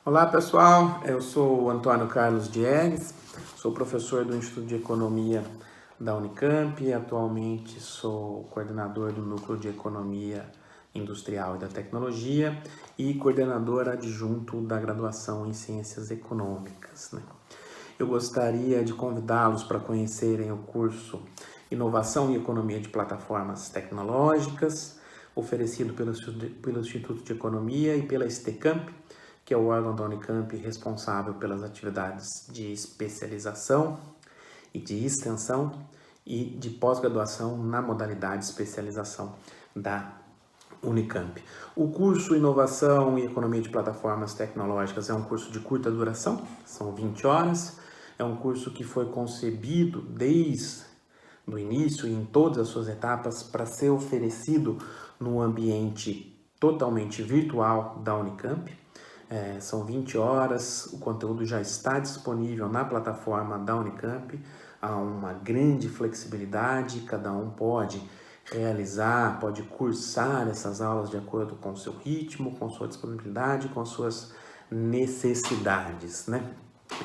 Olá pessoal, eu sou o Antônio Carlos Diegues, sou professor do Instituto de Economia da Unicamp e atualmente sou coordenador do Núcleo de Economia Industrial e da Tecnologia e coordenador adjunto da graduação em Ciências Econômicas, né? Eu gostaria de convidá-los para conhecerem o curso Inovação e Economia de Plataformas Tecnológicas, oferecido pelo Instituto de Economia e pela STCamp, que é o órgão da Unicamp responsável pelas atividades de especialização e de extensão e de pós-graduação na modalidade de especialização da Unicamp. O curso Inovação e Economia de Plataformas Tecnológicas é um curso de curta duração, são 20 horas, é um curso que foi concebido desde o início e em todas as suas etapas para ser oferecido no ambiente totalmente virtual da Unicamp. São 20 horas, o conteúdo já está disponível na plataforma da Unicamp, há uma grande flexibilidade, cada um pode realizar, pode cursar essas aulas de acordo com o seu ritmo, com sua disponibilidade, com suas necessidades, né?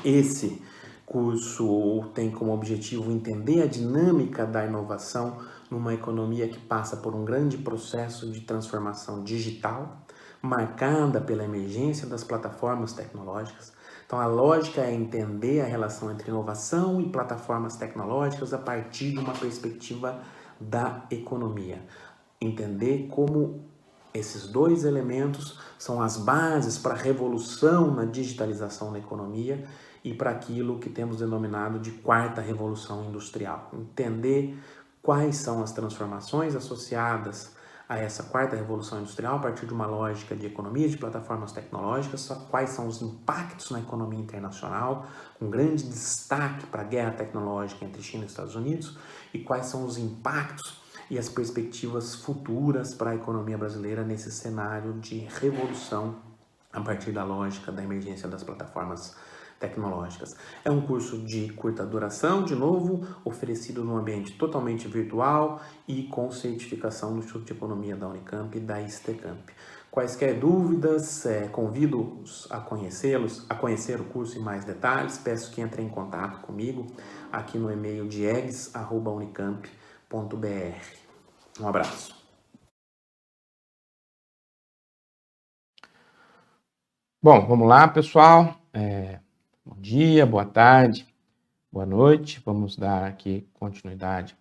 Esse curso tem como objetivo entender a dinâmica da inovação numa economia que passa por um grande processo de transformação digital, marcada pela emergência das plataformas tecnológicas. Então, a lógica é entender a relação entre inovação e plataformas tecnológicas a partir de uma perspectiva da economia. Entender como esses dois elementos são as bases para a revolução na digitalização da economia e para aquilo que temos denominado de quarta revolução industrial. Entender quais são as transformações associadas a essa quarta revolução industrial a partir de uma lógica de economia de plataformas tecnológicas, quais são os impactos na economia internacional, com grande destaque para a guerra tecnológica entre China e Estados Unidos, e quais são os impactos e as perspectivas futuras para a economia brasileira nesse cenário de revolução a partir da lógica da emergência das plataformas tecnológicas. É um curso de curta duração, de novo, oferecido num ambiente totalmente virtual e com certificação do Instituto de Economia da Unicamp e da STCamp. Quaisquer dúvidas, convido-os a conhecê-los, a conhecer o curso em mais detalhes. Peço que entrem em contato comigo aqui no e-mail diegues@unicamp.br. Um abraço. Bom, vamos lá, pessoal. Bom dia, boa tarde, boa noite. Vamos dar aqui continuidade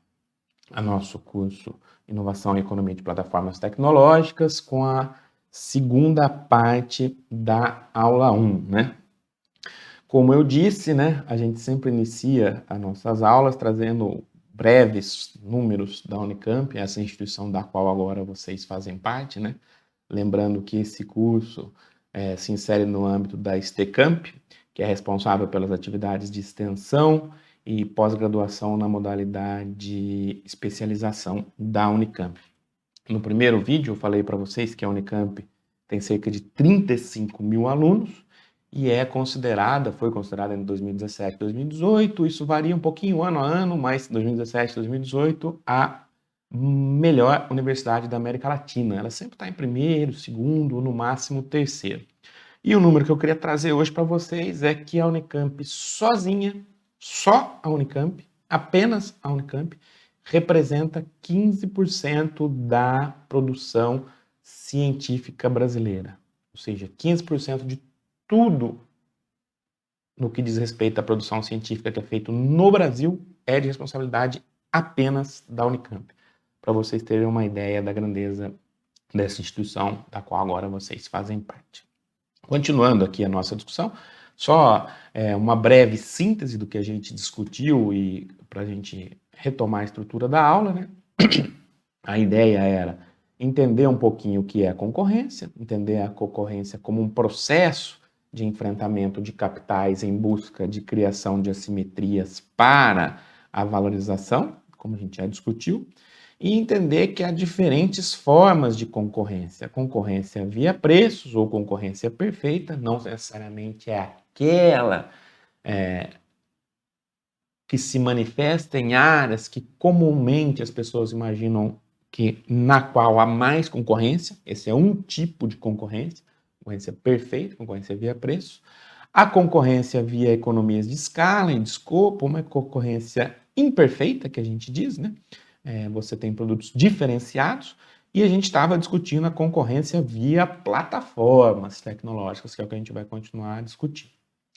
ao nosso curso Inovação e Economia de Plataformas Tecnológicas com a segunda parte da aula 1, né? Como eu disse, né, a gente sempre inicia as nossas aulas trazendo breves números da Unicamp, essa instituição da qual agora vocês fazem parte, né? Lembrando que esse curso se insere no âmbito da STCamp, que é responsável pelas atividades de extensão e pós-graduação na modalidade especialização da Unicamp. No primeiro vídeo eu falei para vocês que a Unicamp tem cerca de 35 mil alunos e foi considerada em 2017 e 2018, isso varia um pouquinho ano a ano, mas 2017 e 2018 a melhor universidade da América Latina. Ela sempre está em primeiro, segundo, ou no máximo terceiro. E o número que eu queria trazer hoje para vocês é que a Unicamp sozinha, só a Unicamp, apenas a Unicamp, representa 15% da produção científica brasileira. Ou seja, 15% de tudo no que diz respeito à produção científica que é feito no Brasil é de responsabilidade apenas da Unicamp. Para vocês terem uma ideia da grandeza dessa instituição da qual agora vocês fazem parte. Continuando aqui a nossa discussão, só uma breve síntese do que a gente discutiu e para a gente retomar a estrutura da aula, né? A ideia era entender um pouquinho o que é concorrência, entender a concorrência como um processo de enfrentamento de capitais em busca de criação de assimetrias para a valorização, como a gente já discutiu, e entender que há diferentes formas de concorrência. Concorrência via preços ou concorrência perfeita, não necessariamente é aquela que se manifesta em áreas que comumente as pessoas imaginam que na qual há mais concorrência. Esse é um tipo de concorrência. concorrência perfeita, concorrência via preço, a concorrência via economias de escala e de escopo, uma concorrência imperfeita, que a gente diz, né? Você tem produtos diferenciados, e a gente estava discutindo a concorrência via plataformas tecnológicas, que é o que a gente vai continuar a discutir.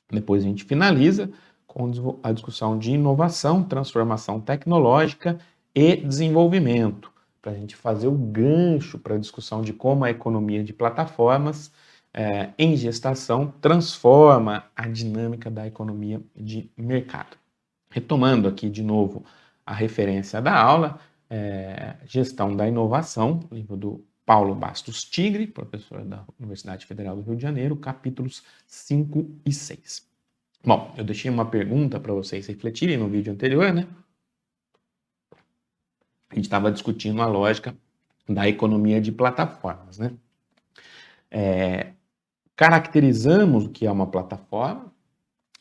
Depois a gente finaliza com a discussão de inovação, transformação tecnológica e desenvolvimento, para a gente fazer o gancho para a discussão de como a economia de plataformas em gestação transforma a dinâmica da economia de mercado. Retomando aqui de novo a referência da aula, Gestão da Inovação, livro do Paulo Bastos Tigre, professor da Universidade Federal do Rio de Janeiro, capítulos 5 e 6. Bom, eu deixei uma pergunta para vocês refletirem no vídeo anterior, né? A gente estava discutindo a lógica da economia de plataformas, né? Caracterizamos o que é uma plataforma,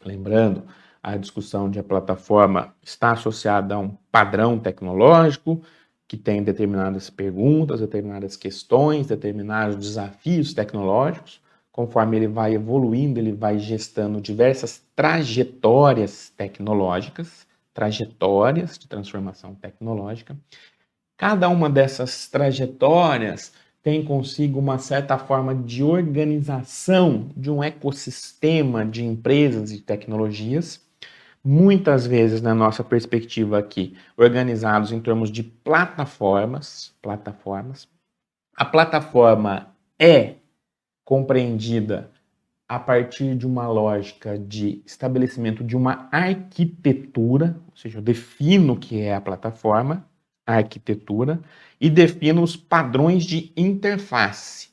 lembrando a discussão de a plataforma está associada a um padrão tecnológico que tem determinadas perguntas, determinadas questões, determinados desafios tecnológicos. Conforme ele vai evoluindo, ele vai gestando diversas trajetórias tecnológicas, trajetórias de transformação tecnológica. Cada uma dessas trajetórias tem consigo uma certa forma de organização de um ecossistema de empresas e tecnologias, muitas vezes, na nossa perspectiva aqui, organizados em termos de plataformas. A plataforma é compreendida a partir de uma lógica de estabelecimento de uma arquitetura, ou seja, eu defino o que é a plataforma, a arquitetura, e defino os padrões de interface,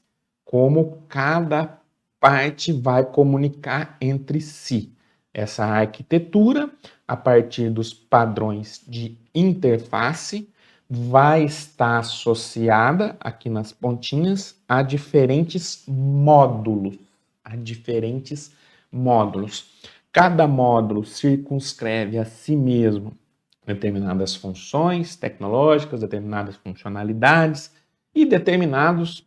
como cada parte vai comunicar entre si. Essa arquitetura, a partir dos padrões de interface, vai estar associada, aqui nas pontinhas, a diferentes módulos. Cada módulo circunscreve a si mesmo determinadas funções tecnológicas, determinadas funcionalidades e determinados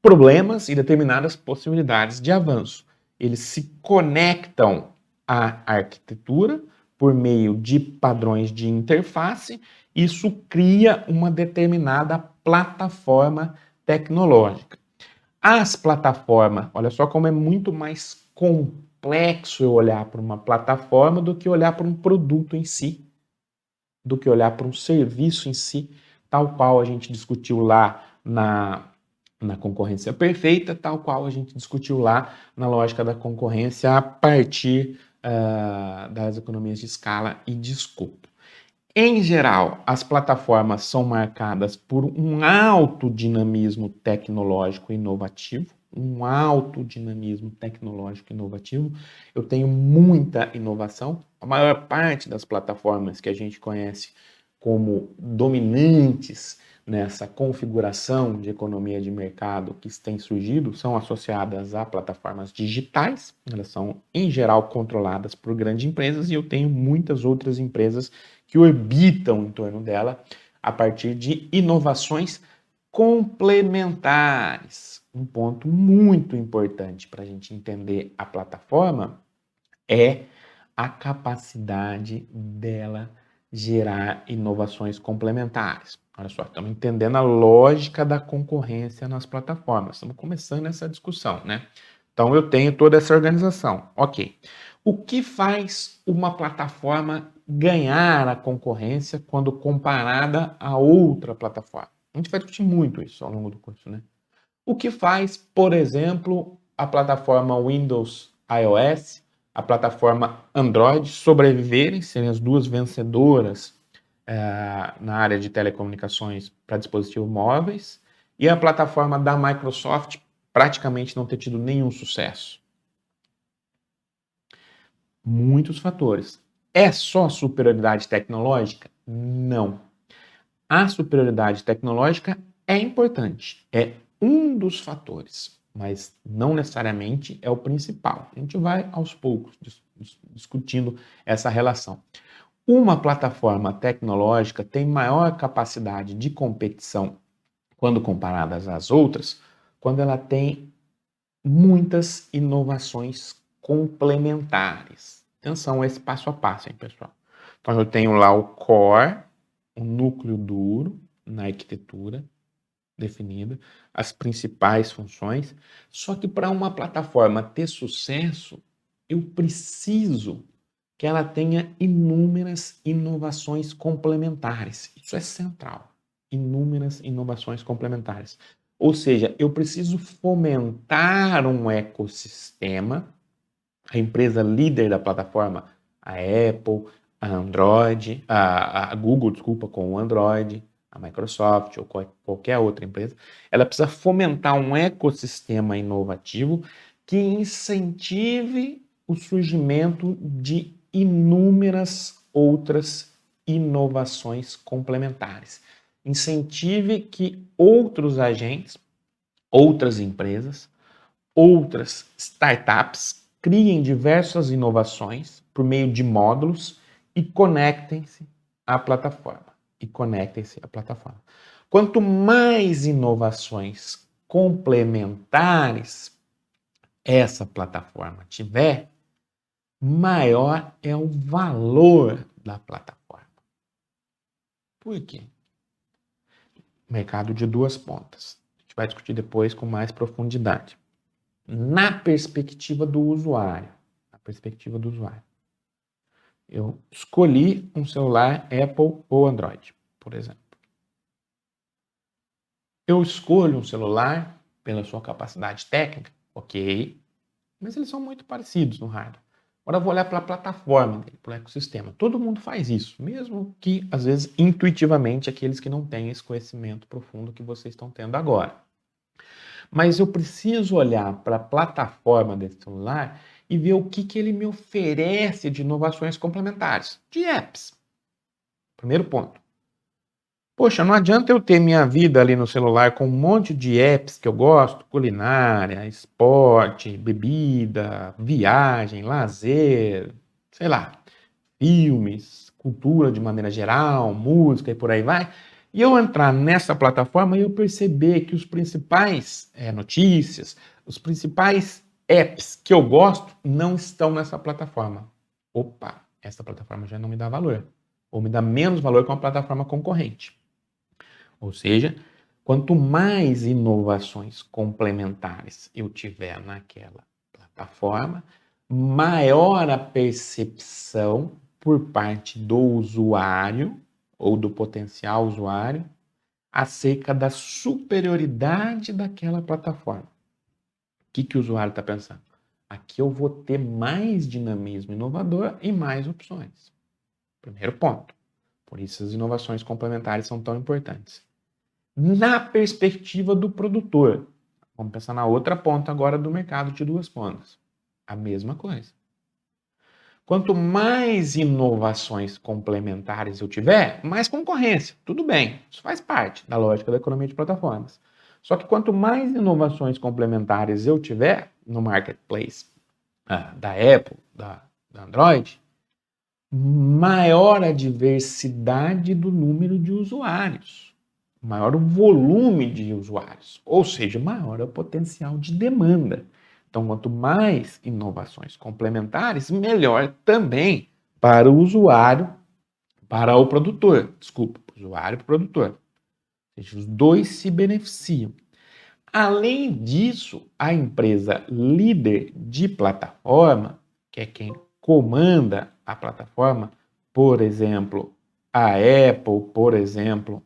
problemas e determinadas possibilidades de avanço. Eles se conectam à arquitetura por meio de padrões de interface. Isso cria uma determinada plataforma tecnológica. As plataformas, olha só como é muito mais complexo eu olhar para uma plataforma do que olhar para um produto em si, do que olhar para um serviço em si, tal qual a gente discutiu lá na concorrência perfeita, tal qual a gente discutiu lá na lógica da concorrência a partir das economias de escala e de escopo. Em geral, as plataformas são marcadas por um alto dinamismo tecnológico inovativo, Eu tenho muita inovação. A maior parte das plataformas que a gente conhece como dominantes nessa configuração de economia de mercado que tem surgido são associadas a plataformas digitais. Elas são, em geral, controladas por grandes empresas, e eu tenho muitas outras empresas que orbitam em torno dela a partir de inovações complementares. Um ponto muito importante para a gente entender a plataforma é a capacidade dela gerar inovações complementares. Olha só, estamos entendendo a lógica da concorrência nas plataformas. Estamos começando essa discussão, né? Então, eu tenho toda essa organização. Ok. O que faz uma plataforma ganhar a concorrência quando comparada a outra plataforma? A gente vai discutir muito isso ao longo do curso, né? O que faz, por exemplo, a plataforma Windows iOS, a plataforma Android sobreviverem, serem as duas vencedoras na área de telecomunicações para dispositivos móveis, e a plataforma da Microsoft praticamente não ter tido nenhum sucesso? Muitos fatores. É só superioridade tecnológica? Não. A superioridade tecnológica é importante, é um dos fatores, mas não necessariamente é o principal. A gente vai aos poucos discutindo essa relação. Uma plataforma tecnológica tem maior capacidade de competição quando comparadas às outras, quando ela tem muitas inovações complementares. Atenção a esse passo a passo, hein, pessoal? Então, eu tenho lá o core, o núcleo duro na arquitetura definida, as principais funções. Só que para uma plataforma ter sucesso, eu preciso que ela tenha inúmeras inovações complementares. Isso é central. Inúmeras inovações complementares. Ou seja, eu preciso fomentar um ecossistema. A empresa líder da plataforma, a Apple, a Android, a Google, desculpa, com o Android, a Microsoft ou qualquer outra empresa, ela precisa fomentar um ecossistema inovativo que incentive o surgimento de inúmeras outras inovações complementares. Incentive que outros agentes, outras empresas, outras startups criem diversas inovações por meio de módulos e conectem-se à plataforma. Quanto mais inovações complementares essa plataforma tiver, maior é o valor da plataforma. Por quê? Mercado de duas pontas. A gente vai discutir depois com mais profundidade. Na perspectiva do usuário. Eu escolhi um celular Apple ou Android, por exemplo. Eu escolho um celular pela sua capacidade técnica, ok, mas eles são muito parecidos no hardware. Agora eu vou olhar para a plataforma dele, para o ecossistema. Todo mundo faz isso, mesmo que, às vezes, intuitivamente, aqueles que não têm esse conhecimento profundo que vocês estão tendo agora. Mas eu preciso olhar para a plataforma desse celular e ver o que ele me oferece de inovações complementares, de apps. Primeiro ponto. Poxa, não adianta eu ter minha vida ali no celular com um monte de apps que eu gosto, culinária, esporte, bebida, viagem, lazer, sei lá, filmes, cultura de maneira geral, música e por aí vai. E eu entrar nessa plataforma e eu perceber que os principais notícias, os principais apps que eu gosto não estão nessa plataforma. Opa, essa plataforma já não me dá valor. Ou me dá menos valor que uma plataforma concorrente. Ou seja, quanto mais inovações complementares eu tiver naquela plataforma, maior a percepção por parte do usuário ou do potencial usuário acerca da superioridade daquela plataforma. O que o usuário está pensando? Aqui eu vou ter mais dinamismo inovador e mais opções. Primeiro ponto. Por isso as inovações complementares são tão importantes. Na perspectiva do produtor, vamos pensar na outra ponta agora do mercado de duas pontas. A mesma coisa. Quanto mais inovações complementares eu tiver, mais concorrência. Tudo bem, isso faz parte da lógica da economia de plataformas. Só que quanto mais inovações complementares eu tiver no marketplace da Apple, da Android, maior a diversidade do número de usuários, maior o volume de usuários, ou seja, maior é o potencial de demanda. Então, quanto mais inovações complementares, melhor também para o usuário, para o produtor. Desculpa, usuário e produtor. Ou seja, os dois se beneficiam. Além disso, a empresa líder de plataforma, que é quem comanda a plataforma, por exemplo, a Apple, por exemplo,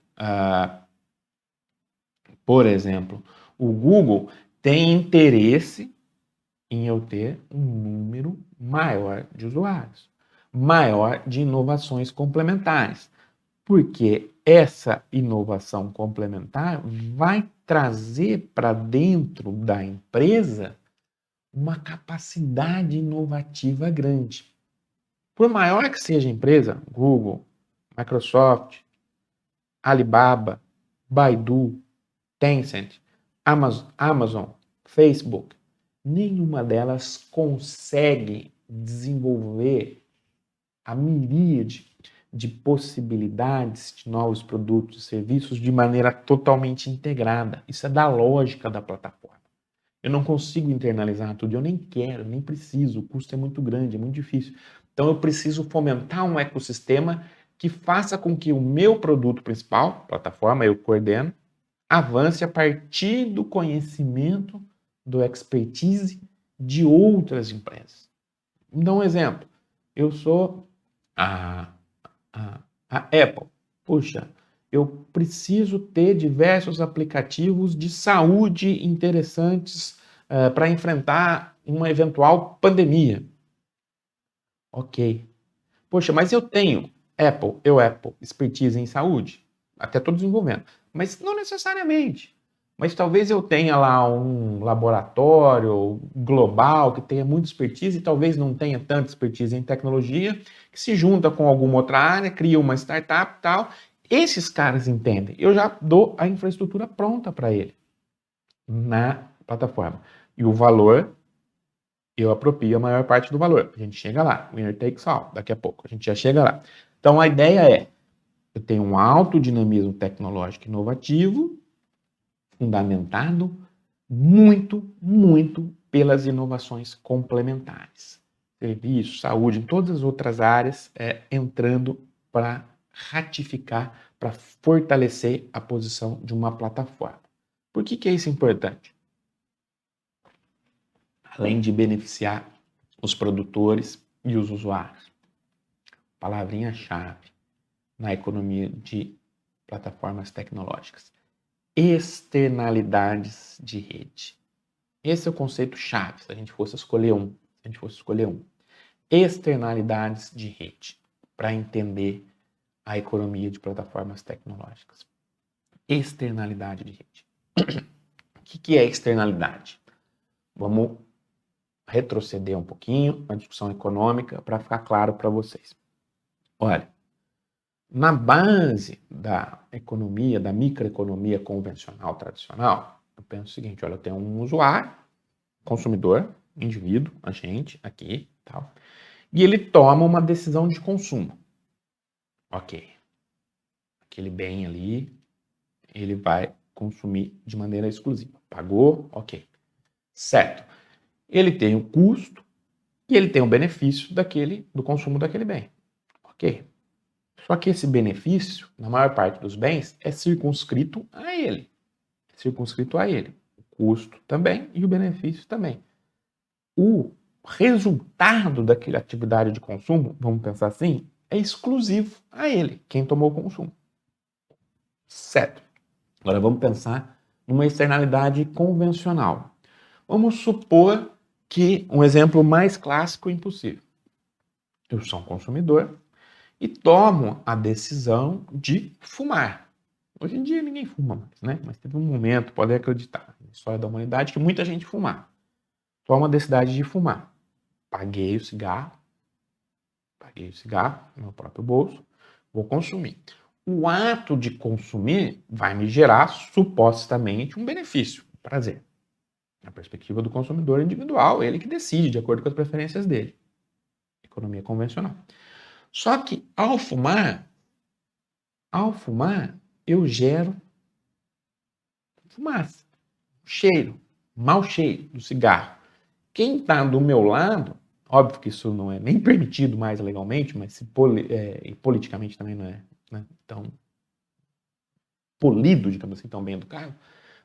o Google, tem interesse em eu ter um número maior de usuários, maior de inovações complementares, porque essa inovação complementar vai trazer para dentro da empresa uma capacidade inovativa grande. Por maior que seja a empresa, Google, Microsoft, Alibaba, Baidu, Tencent, Amazon, Facebook, nenhuma delas consegue desenvolver a miríade de possibilidades de novos produtos e serviços de maneira totalmente integrada. Isso é da lógica da plataforma. Eu não consigo internalizar tudo, eu nem quero, nem preciso, o custo é muito grande, é muito difícil. Então eu preciso fomentar um ecossistema que faça com que o meu produto principal, plataforma, eu coordeno, avance a partir do conhecimento, do expertise de outras empresas. Vou dar um exemplo. Eu sou a Apple. Puxa, eu preciso ter diversos aplicativos de saúde interessantes para enfrentar uma eventual pandemia. Ok. Poxa, mas eu tenho Apple, expertise em saúde, até estou desenvolvendo, mas não necessariamente. Mas talvez eu tenha lá um laboratório global que tenha muita expertise e talvez não tenha tanta expertise em tecnologia, que se junta com alguma outra área, cria uma startup e tal. Esses caras entendem. Eu já dou a infraestrutura pronta para ele na plataforma. E o valor, eu aproprio a maior parte do valor. A gente chega lá. Winner takes all. Daqui a pouco a gente já chega lá. Então a ideia é, eu tenho um alto dinamismo tecnológico inovativo, fundamentado muito, muito pelas inovações complementares. Serviço, saúde, em todas as outras áreas, entrando para ratificar, para fortalecer a posição de uma plataforma. Por que é isso importante? Além de beneficiar os produtores e os usuários. Palavrinha-chave na economia de plataformas tecnológicas. Externalidades de rede. Esse é o conceito chave, se a gente fosse escolher um. Externalidades de rede, para entender a economia de plataformas tecnológicas. Externalidade de rede. O que é externalidade? Vamos retroceder um pouquinho na discussão econômica para ficar claro para vocês. Olha, na base da economia, da microeconomia convencional, tradicional, eu penso o seguinte, olha, eu tenho um usuário, consumidor, indivíduo, a gente, aqui, tal, e ele toma uma decisão de consumo. Ok. Aquele bem ali, ele vai consumir de maneira exclusiva. Pagou? Ok. Certo. Ele tem o custo e ele tem o benefício do consumo daquele bem. Ok. Só que esse benefício, na maior parte dos bens, é circunscrito a ele. O custo também e o benefício também. O resultado daquela atividade de consumo, vamos pensar assim, é exclusivo a ele, quem tomou o consumo. Certo. Agora vamos pensar numa externalidade convencional. Vamos supor que um exemplo mais clássico impossível. Eu sou um consumidor e tomo a decisão de fumar. Hoje em dia ninguém fuma mais, né? Mas teve um momento, pode acreditar, na história da humanidade, que muita gente fumava. Toma a decisão de fumar. Paguei o cigarro no meu próprio bolso, vou consumir. O ato de consumir vai me gerar supostamente um benefício, prazer. Na perspectiva do consumidor individual, ele que decide de acordo com as preferências dele. Economia convencional. Só que ao fumar, eu gero fumaça, cheiro, mau cheiro do cigarro. Quem está do meu lado, óbvio que isso não é nem permitido mais legalmente, mas e politicamente também não é, né, tão polido, digamos assim, tão bem educado,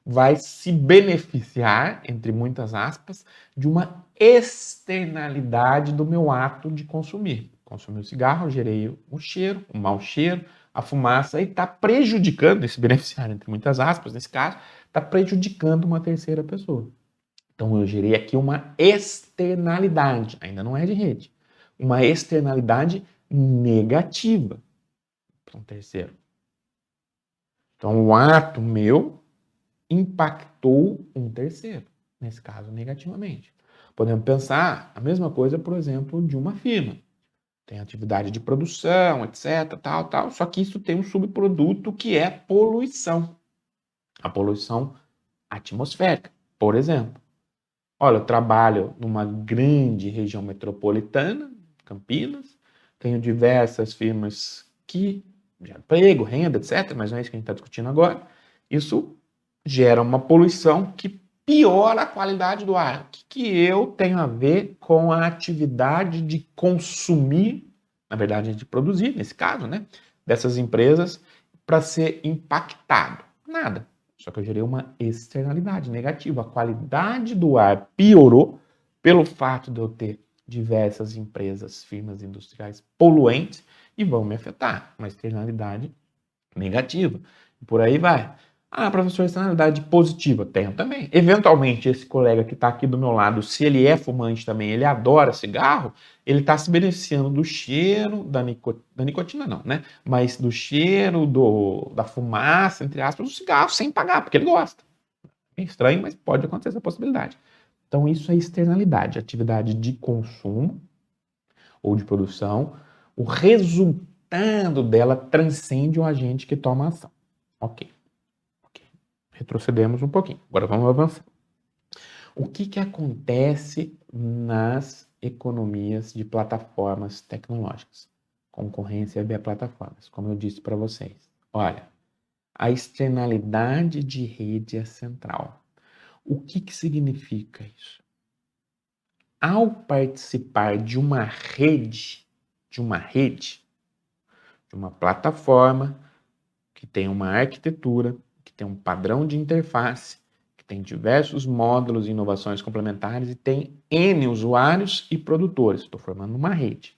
vai se beneficiar, entre muitas aspas, de uma externalidade do meu ato de consumir. Consumi o cigarro, eu gerei o cheiro, o mau cheiro, a fumaça, e está prejudicando, esse beneficiário, entre muitas aspas, nesse caso, está prejudicando uma terceira pessoa. Então eu gerei aqui uma externalidade, ainda não é de rede, uma externalidade negativa para um terceiro. Então o ato meu impactou um terceiro, nesse caso negativamente. Podemos pensar a mesma coisa, por exemplo, de uma firma. Tem atividade de produção, etc, tal, só que isso tem um subproduto que é poluição. A poluição atmosférica, por exemplo. Olha, eu trabalho numa grande região metropolitana, Campinas, tenho diversas firmas que geram emprego, renda, etc, mas não é isso que a gente está discutindo agora. Isso gera uma poluição que piora a qualidade do ar. O que eu tenho a ver com a atividade de consumir, na verdade, de produzir, nesse caso, né, dessas empresas, para ser impactado? Nada. Só que eu gerei uma externalidade negativa. A qualidade do ar piorou pelo fato de eu ter diversas empresas, firmas industriais poluentes e vão me afetar. Uma externalidade negativa. E por aí vai. Ah, professor, externalidade positiva. Tenho também. Eventualmente, esse colega que está aqui do meu lado, se ele é fumante também, ele adora cigarro, ele está se beneficiando do cheiro da nicotina, não, né? Mas do cheiro, da fumaça, entre aspas, do cigarro, sem pagar, porque ele gosta. É estranho, mas pode acontecer essa possibilidade. Então, isso é externalidade, atividade de consumo ou de produção. O resultado dela transcende o agente que toma ação. Ok. Retrocedemos um pouquinho. Agora vamos avançar. O que acontece nas economias de plataformas tecnológicas? Concorrência via plataformas, como eu disse para vocês. Olha, a externalidade de rede é central. O que significa isso? Ao participar de uma rede, de uma plataforma que tem uma arquitetura, que tem um padrão de interface, que tem diversos módulos e inovações complementares e tem N usuários e produtores. Estou formando uma rede.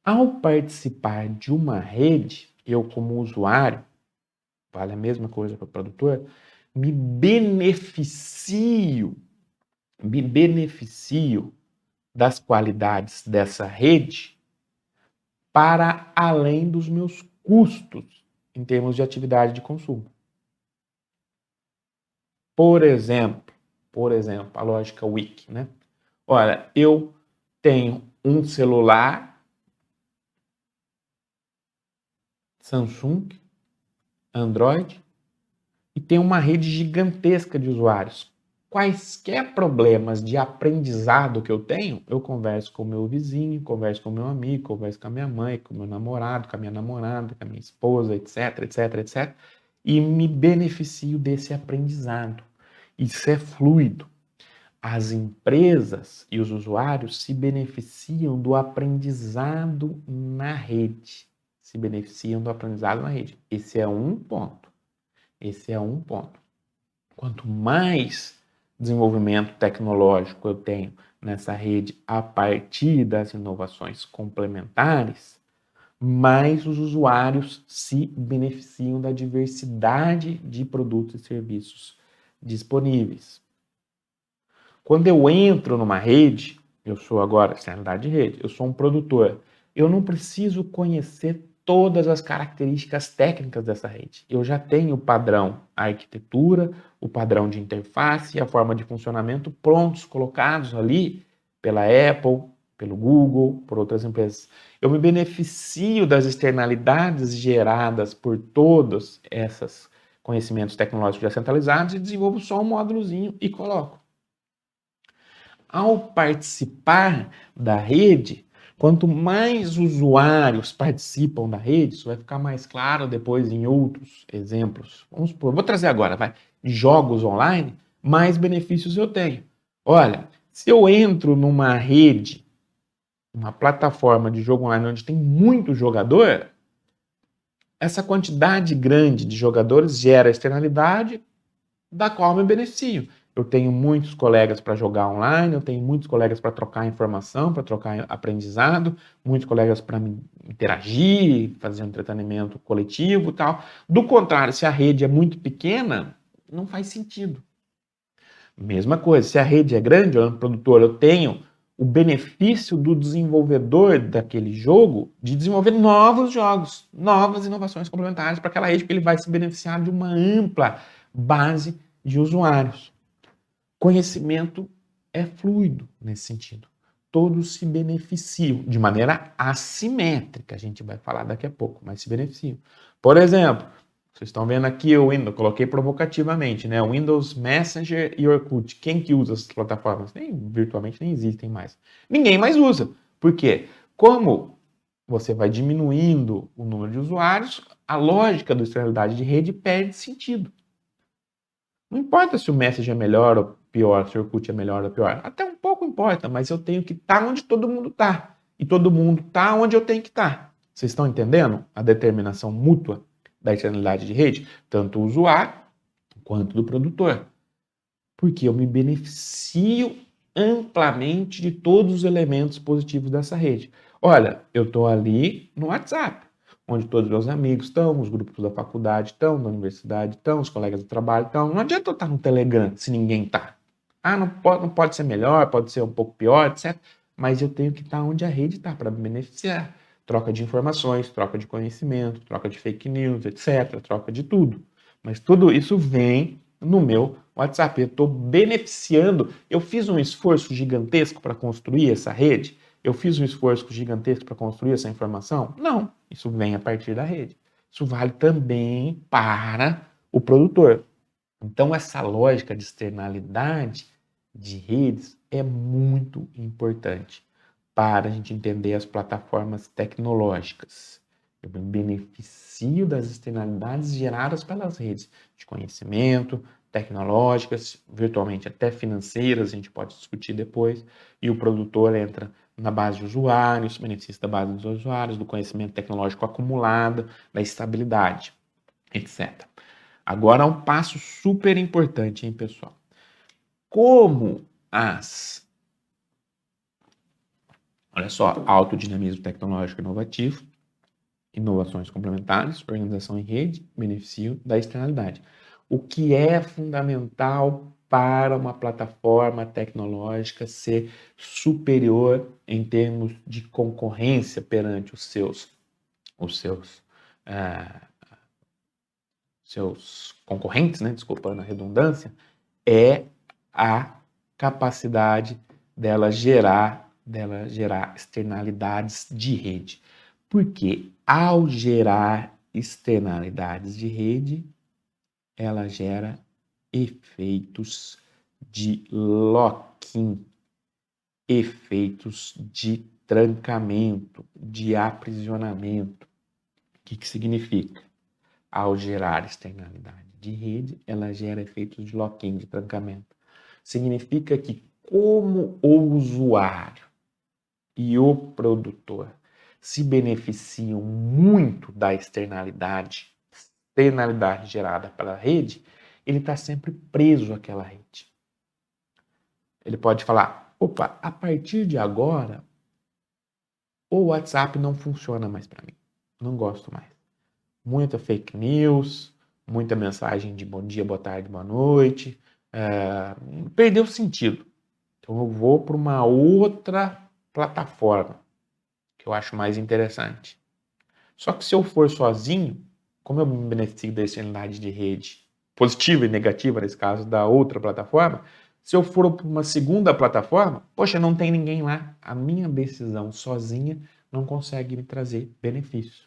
Ao participar de uma rede, eu como usuário, vale a mesma coisa para o produtor, me beneficio das qualidades dessa rede para além dos meus custos em termos de atividade de consumo. Por exemplo, a lógica Wiki, né? Olha, eu tenho um celular Samsung, Android, e tenho uma rede gigantesca de usuários. Quaisquer problemas de aprendizado que eu tenho, eu converso com o meu vizinho, converso com o meu amigo, converso com a minha mãe, com o meu namorado, com a minha namorada, com a minha esposa, etc, e me beneficio desse aprendizado. Isso é fluido. As empresas e os usuários se beneficiam do aprendizado na rede. Esse é um ponto. Quanto mais desenvolvimento tecnológico eu tenho nessa rede a partir das inovações complementares, mais os usuários se beneficiam da diversidade de produtos e serviços disponíveis. Quando eu entro numa rede, eu sou agora externalidade de rede, eu sou um produtor, eu não preciso conhecer todas as características técnicas dessa rede. Eu já tenho o padrão, a arquitetura, o padrão de interface e a forma de funcionamento prontos, colocados ali pela Apple, pelo Google, por outras empresas. Eu me beneficio das externalidades geradas por todos esses conhecimentos tecnológicos já centralizados e desenvolvo só um módulozinho e coloco. Ao participar da rede, quanto mais usuários participam da rede, isso vai ficar mais claro depois em outros exemplos. Vamos supor, vou trazer agora, jogos online, mais benefícios eu tenho. Olha, se eu entro numa rede, uma plataforma de jogo online onde tem muito jogador, essa quantidade grande de jogadores gera externalidade da qual eu me beneficio. Eu tenho muitos colegas para jogar online, eu tenho muitos colegas para trocar informação, para trocar aprendizado, muitos colegas para interagir, fazer um entretenimento coletivo e tal. Do contrário, se a rede é muito pequena, não faz sentido. Mesma coisa, se a rede é grande, eu, produtor, eu tenho o benefício do desenvolvedor daquele jogo de desenvolver novos jogos, novas inovações complementares para aquela rede, porque ele vai se beneficiar de uma ampla base de usuários. Conhecimento é fluido nesse sentido. Todos se beneficiam de maneira assimétrica, a gente vai falar daqui a pouco, mas se beneficiam. Por exemplo, vocês estão vendo aqui o Windows, coloquei provocativamente, né? Windows Messenger e Orkut. Quem que usa essas plataformas? Virtualmente nem existem mais. Ninguém mais usa. Por quê? Como você vai diminuindo o número de usuários, a lógica da externalidade de rede perde sentido. Não importa se o Messenger é melhor ou pior, se o Orkut é melhor ou pior. Até um pouco importa, mas eu tenho que estar onde todo mundo está. E todo mundo está onde eu tenho que estar. Vocês estão entendendo a determinação mútua da externalidade de rede? Tanto o usuário quanto do produtor. Porque eu me beneficio amplamente de todos os elementos positivos dessa rede. Olha, eu estou ali no WhatsApp, onde todos os meus amigos estão, os grupos da faculdade estão, da universidade estão, os colegas do trabalho estão. Não adianta eu estar no Telegram se ninguém está. Ah, não pode ser melhor, pode ser um pouco pior, etc. Mas eu tenho que estar onde a rede está para me beneficiar. Troca de informações, troca de conhecimento, troca de fake news, etc. Troca de tudo. Mas tudo isso vem no meu WhatsApp. Eu estou beneficiando. Eu fiz um esforço gigantesco para construir essa rede? Eu fiz um esforço gigantesco para construir essa informação? Não. Isso vem a partir da rede. Isso vale também para o produtor. Então, essa lógica de externalidade de redes é muito importante para a gente entender as plataformas tecnológicas. Eu me beneficio das externalidades geradas pelas redes de conhecimento, tecnológicas, virtualmente até financeiras, a gente pode discutir depois, e o produtor entra na base de usuários, beneficia da base dos usuários, do conhecimento tecnológico acumulado, da estabilidade, etc. Agora, um passo super importante, hein, pessoal? Como olha só, autodinamismo tecnológico inovativo, inovações complementares, organização em rede, benefício da externalidade. O que é fundamental para uma plataforma tecnológica ser superior em termos de concorrência perante os seus concorrentes, né? Desculpando a redundância, é a capacidade dela gerar externalidades de rede. Porque ao gerar externalidades de rede, ela gera efeitos de lock-in, efeitos de trancamento, de aprisionamento. O que significa? Ao gerar externalidade de rede, ela gera efeitos de lock-in, de trancamento. Significa que, como o usuário e o produtor se beneficiam muito da externalidade gerada pela rede, ele está sempre preso àquela rede. Ele pode falar, opa, a partir de agora, o WhatsApp não funciona mais para mim. Não gosto mais. Muita fake news, muita mensagem de bom dia, boa tarde, boa noite. Perdeu o sentido. Então eu vou para uma outra plataforma que eu acho mais interessante. Só que se eu for sozinho, como eu me beneficio da externalidade de rede positiva e negativa, nesse caso, da outra plataforma, se eu for para uma segunda plataforma, poxa, não tem ninguém lá. A minha decisão sozinha não consegue me trazer benefício.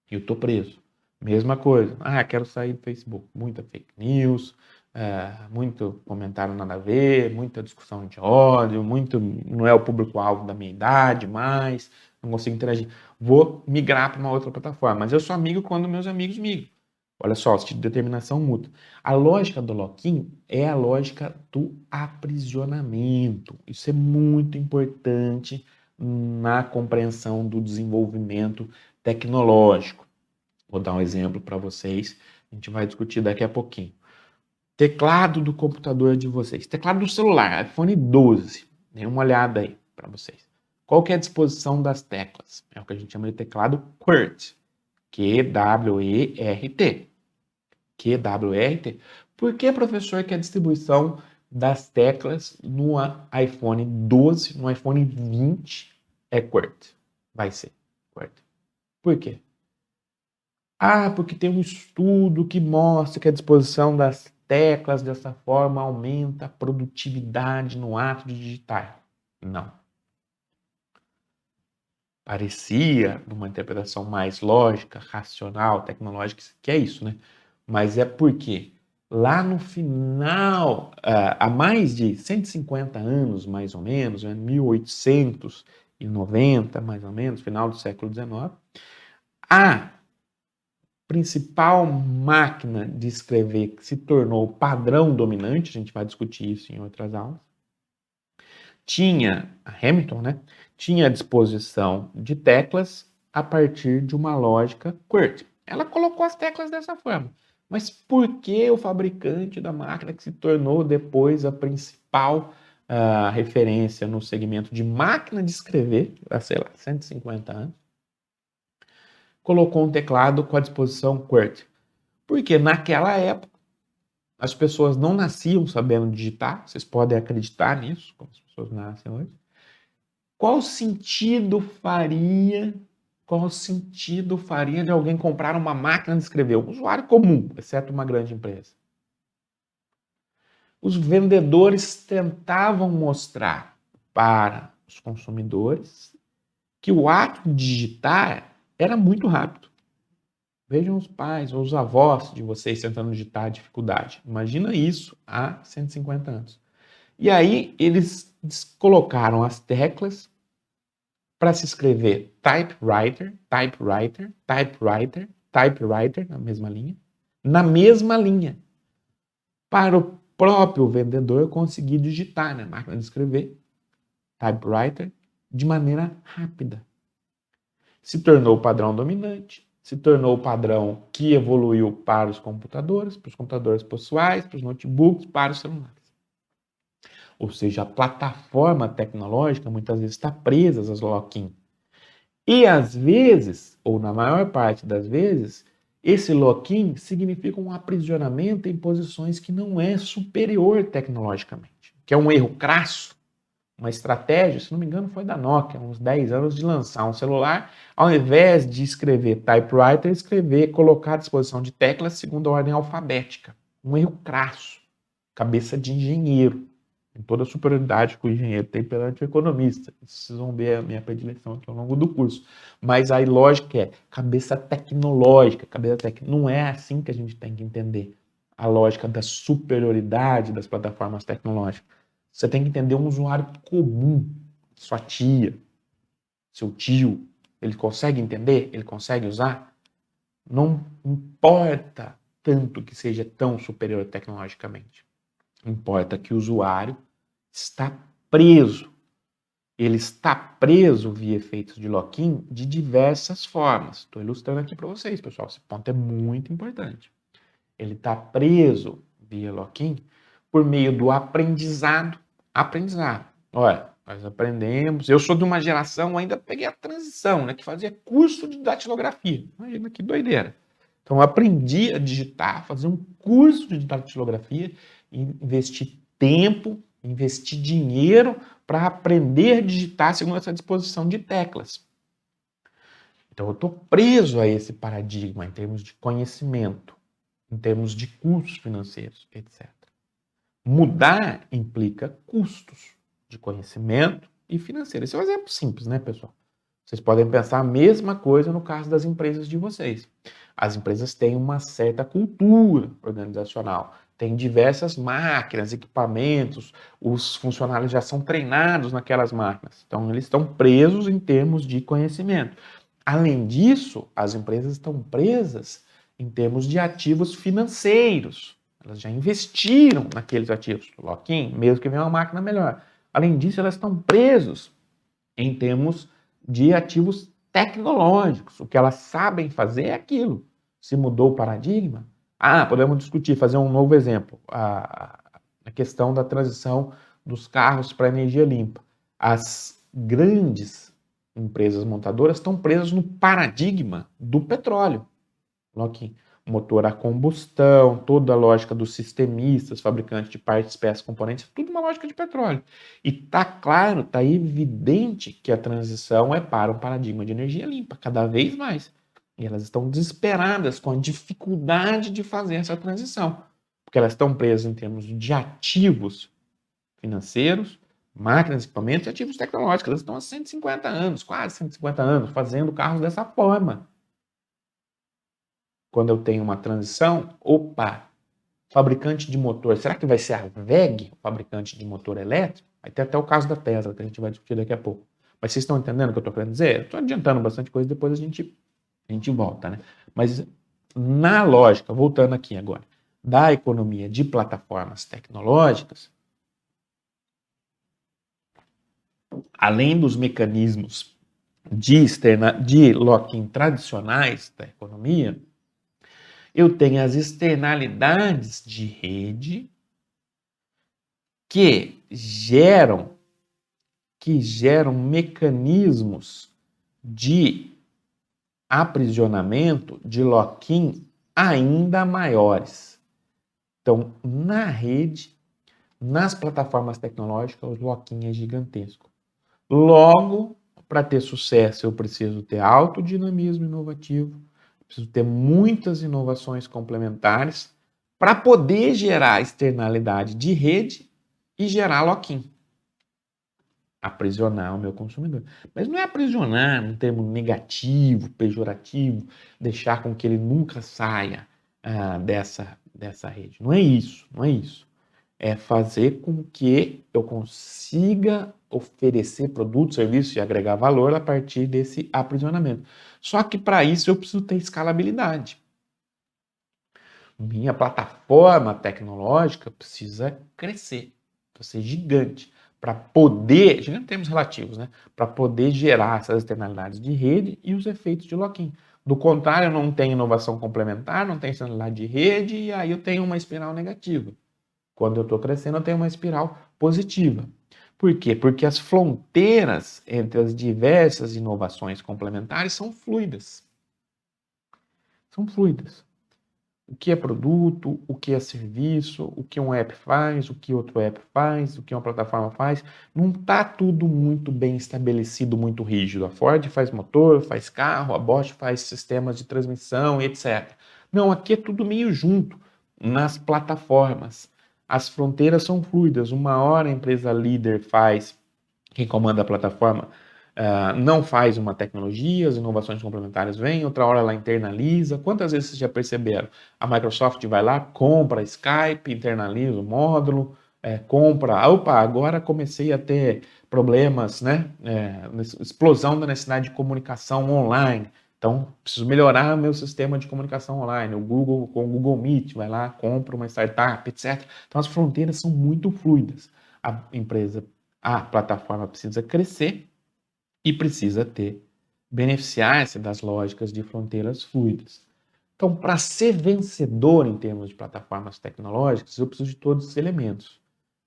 E eu estou preso. Mesma coisa. Quero sair do Facebook. Muita fake news, muito comentário nada a ver, muita discussão de ódio, não é o público-alvo da minha idade mais, não consigo interagir. Vou migrar para uma outra plataforma. Mas eu sou amigo quando meus amigos migram. Olha só, de determinação mútua. A lógica do lock-in é a lógica do aprisionamento. Isso é muito importante na compreensão do desenvolvimento tecnológico. Vou dar um exemplo para vocês, a gente vai discutir daqui a pouquinho. Teclado do computador de vocês, teclado do celular, iPhone 12, dê uma olhada aí para vocês. Qual que é a disposição das teclas? É o que a gente chama de teclado QWERTY, Q-W-E-R-T. Q-W-E-R-T. Por que, professor, que a distribuição das teclas no iPhone 12, no iPhone 20 é QWERTY? Vai ser QWERTY. Por quê? Porque tem um estudo que mostra que a disposição das teclas dessa forma aumenta a produtividade no ato de digitar. Não. Parecia, numa interpretação mais lógica, racional, tecnológica, que é isso, né? Mas é porque lá no final, há mais de 150 anos, mais ou menos, 1890, mais ou menos, final do século XIX, a principal máquina de escrever que se tornou o padrão dominante, a gente vai discutir isso em outras aulas, a Hamilton, né, tinha a disposição de teclas a partir de uma lógica QWERTY. Ela colocou as teclas dessa forma. Mas por que o fabricante da máquina, que se tornou depois a principal referência no segmento de máquina de escrever, há, sei lá, 150 anos, colocou um teclado com a disposição QWERTY? Porque naquela época as pessoas não nasciam sabendo digitar, vocês podem acreditar nisso, como as pessoas nascem hoje. Qual sentido faria de alguém comprar uma máquina de escrever? Um usuário comum, exceto uma grande empresa. Os vendedores tentavam mostrar para os consumidores que o ato de digitar era muito rápido. Vejam os pais ou os avós de vocês tentando digitar a dificuldade. Imagina isso há 150 anos. E aí eles colocaram as teclas para se escrever typewriter, typewriter, typewriter, typewriter, na mesma linha, para o próprio vendedor conseguir digitar na máquina de escrever, typewriter, de maneira rápida. Se tornou o padrão dominante, se tornou o padrão que evoluiu para os computadores pessoais, para os notebooks, para os celulares. Ou seja, a plataforma tecnológica muitas vezes está presa às lock-in. E às vezes, ou na maior parte das vezes, esse lock-in significa um aprisionamento em posições que não é superior tecnologicamente, que é um erro crasso, uma estratégia, se não me engano, foi da Nokia, há uns 10 anos, de lançar um celular, ao invés de escrever typewriter, colocar à disposição de teclas segundo a ordem alfabética. Um erro crasso, cabeça de engenheiro. Em toda a superioridade que o engenheiro tem perante o economista. Vocês vão ver a minha predileção aqui ao longo do curso. Mas a lógica é cabeça tecnológica. Não é assim que a gente tem que entender a lógica da superioridade das plataformas tecnológicas. Você tem que entender um usuário comum, sua tia, seu tio. Ele consegue entender? Ele consegue usar? Não importa tanto que seja tão superior tecnologicamente. Importa que o usuário está preso. Ele está preso via efeitos de lock-in de diversas formas. Estou ilustrando aqui para vocês, pessoal. Esse ponto é muito importante. Ele está preso via lock-in por meio do aprendizado. Olha, nós aprendemos. Eu sou de uma geração, ainda peguei a transição, né, que fazia curso de datilografia. Imagina que doideira. Então, eu aprendi a digitar, fazer um curso de datilografia, investir tempo, investir dinheiro para aprender a digitar segundo essa disposição de teclas. Então, eu estou preso a esse paradigma em termos de conhecimento, em termos de custos financeiros, etc. Mudar implica custos de conhecimento e financeiro. Esse é um exemplo simples, né, pessoal? Vocês podem pensar a mesma coisa no caso das empresas de vocês. As empresas têm uma certa cultura organizacional, têm diversas máquinas, equipamentos, os funcionários já são treinados naquelas máquinas. Então, eles estão presos em termos de conhecimento. Além disso, as empresas estão presas em termos de ativos financeiros. Elas já investiram naqueles ativos, lock-in, mesmo que venha uma máquina melhor. Além disso, elas estão presas em termos de ativos tecnológicos. O que elas sabem fazer é aquilo. Se mudou o paradigma, podemos discutir, fazer um novo exemplo. A questão da transição dos carros para energia limpa. As grandes empresas montadoras estão presas no paradigma do petróleo. Lock-in. Motor a combustão, toda a lógica dos sistemistas, fabricantes de partes, peças, componentes, tudo uma lógica de petróleo. E está claro, está evidente que a transição é para um paradigma de energia limpa, cada vez mais. E elas estão desesperadas com a dificuldade de fazer essa transição, porque elas estão presas em termos de ativos financeiros, máquinas, equipamentos e ativos tecnológicos. Elas estão há 150 anos, quase 150 anos, fazendo carros dessa forma. Quando eu tenho uma transição, fabricante de motor, será que vai ser a WEG, fabricante de motor elétrico? Vai ter até o caso da Tesla, que a gente vai discutir daqui a pouco. Mas vocês estão entendendo o que eu estou querendo dizer? Eu estou adiantando bastante coisa, depois a gente volta, né? Mas na lógica, voltando aqui agora, da economia de plataformas tecnológicas, além dos mecanismos de lock-in tradicionais da economia, eu tenho as externalidades de rede que geram mecanismos de aprisionamento, de lock-in ainda maiores. Então, na rede, nas plataformas tecnológicas, o lock-in é gigantesco. Logo, para ter sucesso, eu preciso ter alto dinamismo inovativo, preciso ter muitas inovações complementares para poder gerar externalidade de rede e gerar lock-in. Aprisionar o meu consumidor. Mas não é aprisionar num termo negativo, pejorativo, deixar com que ele nunca saia dessa rede. Não é isso, não é isso. É fazer com que eu consiga oferecer produtos, serviços e agregar valor a partir desse aprisionamento. Só que para isso eu preciso ter escalabilidade. Minha plataforma tecnológica precisa crescer, precisa ser gigante, para poder, gigante em termos relativos, né? Para poder gerar essas externalidades de rede e os efeitos de lock-in. Do contrário, eu não tenho inovação complementar, não tenho externalidade de rede, e aí eu tenho uma espiral negativa. Quando eu estou crescendo, eu tenho uma espiral positiva. Por quê? Porque as fronteiras entre as diversas inovações complementares são fluidas. São fluidas. O que é produto, o que é serviço, o que um app faz, o que outro app faz, o que uma plataforma faz. Não está tudo muito bem estabelecido, muito rígido. A Ford faz motor, faz carro, a Bosch faz sistemas de transmissão, etc. Não, aqui é tudo meio junto nas plataformas. As fronteiras são fluidas. Uma hora a empresa líder faz, quem comanda a plataforma, não faz uma tecnologia, as inovações complementares vêm, outra hora ela internaliza. Quantas vezes vocês já perceberam? A Microsoft vai lá, compra Skype, internaliza o módulo, compra. Opa, agora comecei a ter problemas, né? Explosão da necessidade de comunicação online. Então, preciso melhorar meu sistema de comunicação online. O Google, com o Google Meet, vai lá, compra uma startup, etc. Então, as fronteiras são muito fluidas. A plataforma precisa crescer e precisa beneficiar-se das lógicas de fronteiras fluidas. Então, para ser vencedor em termos de plataformas tecnológicas, eu preciso de todos os elementos.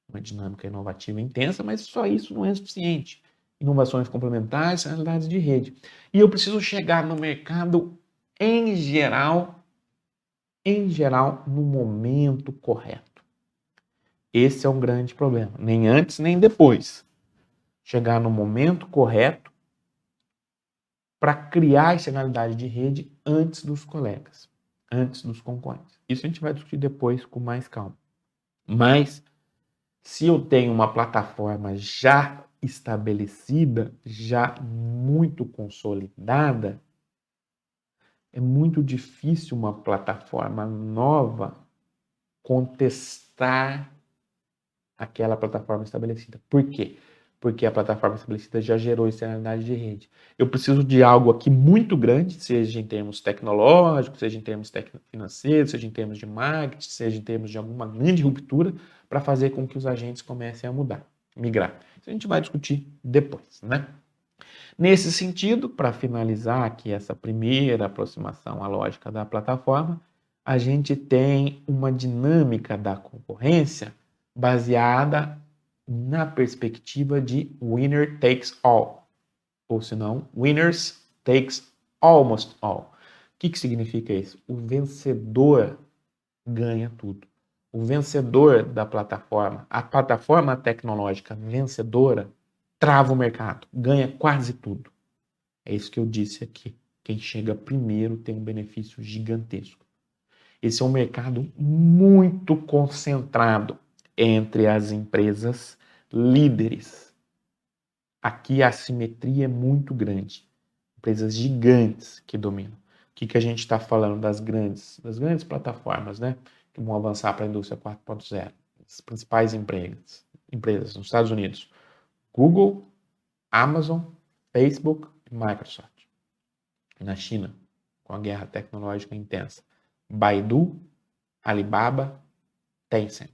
Uma dinâmica inovativa intensa, mas só isso não é suficiente. Inovações complementares, realidades de rede. E eu preciso chegar no mercado em geral, no momento correto. Esse é um grande problema. Nem antes, nem depois. Chegar no momento correto para criar a externalidade de rede antes dos colegas, antes dos concorrentes. Isso a gente vai discutir depois com mais calma. Mas, se eu tenho uma plataforma já estabelecida, já muito consolidada, é muito difícil uma plataforma nova contestar aquela plataforma estabelecida. Por quê? Porque a plataforma estabelecida já gerou externalidade de rede. Eu preciso de algo aqui muito grande, seja em termos tecnológicos, seja em termos financeiros, seja em termos de marketing, seja em termos de alguma grande ruptura, para fazer com que os agentes comecem a migrar. Isso a gente vai discutir depois, né? Nesse sentido, para finalizar aqui essa primeira aproximação à lógica da plataforma, a gente tem uma dinâmica da concorrência baseada na perspectiva de winner takes all, ou senão, winners takes almost all. O que significa isso? O vencedor ganha tudo. O vencedor da plataforma, a plataforma tecnológica vencedora, trava o mercado, ganha quase tudo. É isso que eu disse aqui. Quem chega primeiro tem um benefício gigantesco. Esse é um mercado muito concentrado entre as empresas líderes. Aqui a assimetria é muito grande. Empresas gigantes que dominam. O que a gente está falando das grandes plataformas, né? Que vão avançar para a indústria 4.0. As principais empresas nos Estados Unidos. Google, Amazon, Facebook e Microsoft. Na China, com a guerra tecnológica intensa. Baidu, Alibaba, Tencent.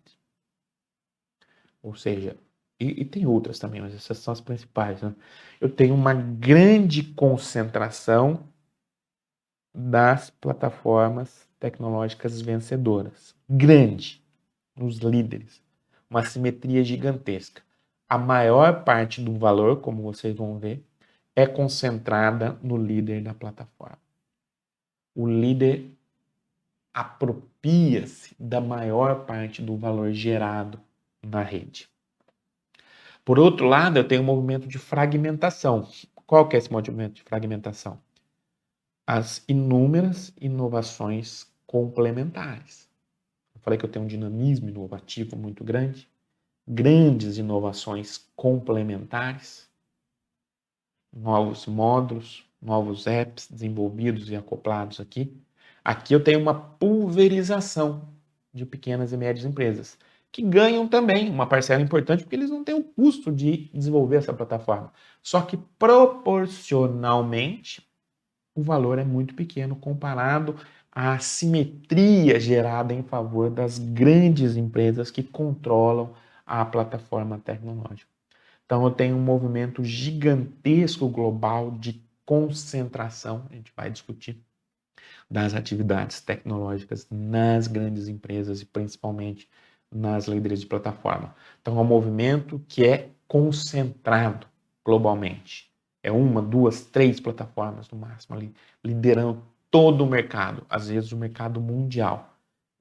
Ou seja, e tem outras também, mas essas são as principais, né? Eu tenho uma grande concentração das plataformas tecnológicas vencedoras. Grande, nos líderes. Uma simetria gigantesca. A maior parte do valor, como vocês vão ver, é concentrada no líder da plataforma. O líder apropria-se da maior parte do valor gerado na rede. Por outro lado, eu tenho um movimento de fragmentação. Qual que é esse movimento de fragmentação? As inúmeras inovações complementares. Eu falei que eu tenho um dinamismo inovativo muito grande, grandes inovações complementares, novos módulos, novos apps desenvolvidos e acoplados aqui. Aqui eu tenho uma pulverização de pequenas e médias empresas, que ganham também uma parcela importante, porque eles não têm o custo de desenvolver essa plataforma. Só que proporcionalmente, o valor é muito pequeno comparado à assimetria gerada em favor das grandes empresas que controlam a plataforma tecnológica. Então, eu tenho um movimento gigantesco global de concentração, a gente vai discutir, das atividades tecnológicas nas grandes empresas e principalmente nas líderes de plataforma. Então, é um movimento que é concentrado globalmente. É uma, duas, três plataformas no máximo ali, liderando todo o mercado, às vezes o mercado mundial.